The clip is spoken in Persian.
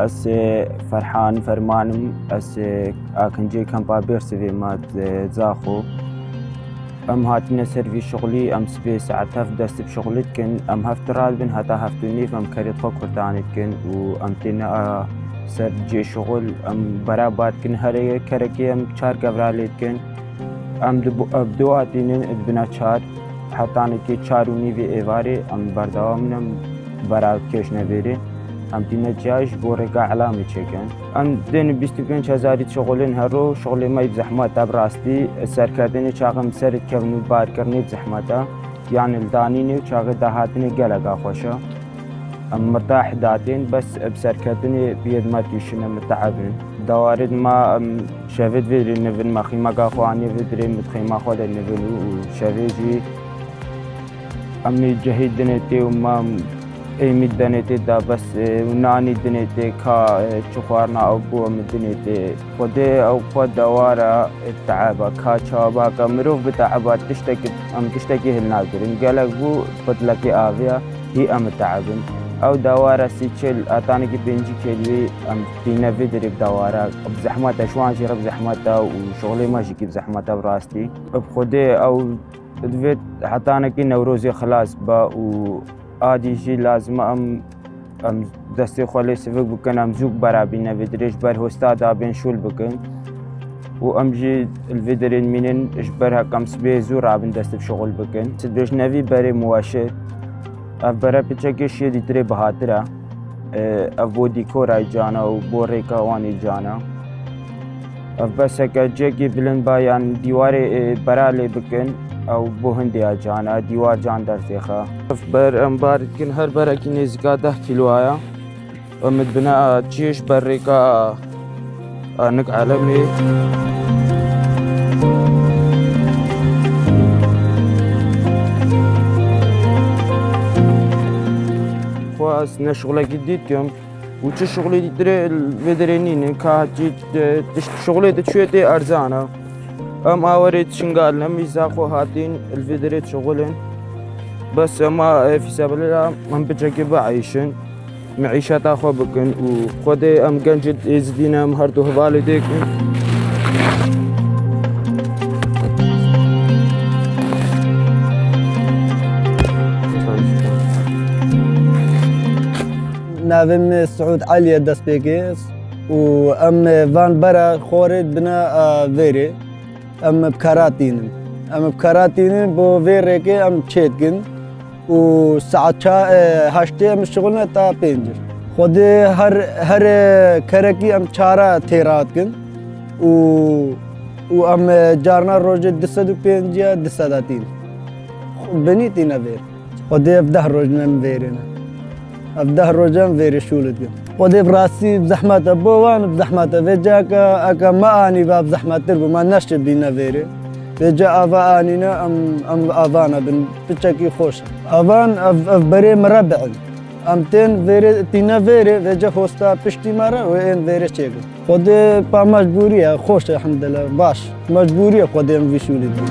أس فرحان فرمانم أس أكنجي كم بابير سوي مات زاخو أم هاتنا سيرفي شغلي أم سبي ساعات هف دست بشغلت كن أم هفترال بن هتا هفتوني فم كريت خو كردانت كن وأم تنا سر جي شغل أم برابات كن هري كركي أم چار قبراليت كن أم دو هاتينن ادبنا چار حتى كي چاروني في إيواري أم بردوامنم برا كيش نبيري أم تنا جاش بورقة علامة چكن أم دين 25,000 شغلين هرو شغلي ما بزحمات براستي سر كردني چاقم سر كونو بار كرني بزحماتا يعني الدانيني وچاق دهاتني قلقا خوشا أم مرتاح داتين بس بسر كردني بيد ما تيشنا متعبين دوارد ما شافت فيدري نفن ما خيما قاخواني فيدري متخيما خوال النفن وشافيجي أمي جهيد دنيتي وما ايمي دنيتي دا بس وناني دنيتي كا چخوارنا او بو ام دنيتي خودي او خود دوارا التعابا كا چابا كا مروف بتعبا تشتكي هالناقرين قالك بو بدلكي آفيا هي ام تعبن او دوارا سيچل اتانكي بنجي كيلوي ام تينا فيدري بدوارا بزحماتا شوان شيرا بزحماتا وشغلي ماشي كي بزحماتا براستي بخودي او دويت حتانكي نوروزي خلاص با و عادي شي لازم ام دستي خولي سفك بكن ام زوق برابينا فيدريش بر هوستا دابين شول بكن و ام جي الفيدرين منين اجبرها كم سبي زور عبن دست بشغل بكن سدريش نفي بري مواشي اف برا بچكي شي دي تري بهاترا اف بو ديكور اي جانا و بو ريكا واني جانا اف بس اكا جيكي بلن بايان ديواري برالي بكن او بو هندي جانا ديوار جان در تيخا بر امبار كن هر بركي نزكا 10 كيلو آيا ومد بنا تشيش بريكا نك عالمي خواست نشغله جديد كم وش شغلي دي الفيدرينين كهجي شغلي تشويتي ارزانا ام اوريت شنقال لم يزاقوا هاتين الفيدريت شغلين بس ما في سبيل الله هم بجاكي بعيشن معيشة اخو بكن وخدي ام قنجد ازدينا مهردو والديك نافم سعود علي دسبيكيس وام فان برا خورد بنا فيري ام بكراتين بو فيريكي ام تشيتكن و ساعات هاشتي ام شغلنا تا بينجر خودي هر كركي ام چارا تيراتكن و ام جارنا روج دسدو بينجيا دسداتين بنيتينا فير خودي بده روجنا فيرينا بده روجن فيري شولتكن خودي براسي بزحمة بوان بزحمة فيجاك اكا ما اني باب زحمة تربو ما نشب بينا فيري فيجا افا انينا ام افانا بن بتشكي خوش افان اف بري مربع امتين فيري تينا فيري فيجا خوستا بشتي مرا وين فيري تشيك خودي با مجبورية خوش الحمد لله باش مجبورية خودي ام في شولتكن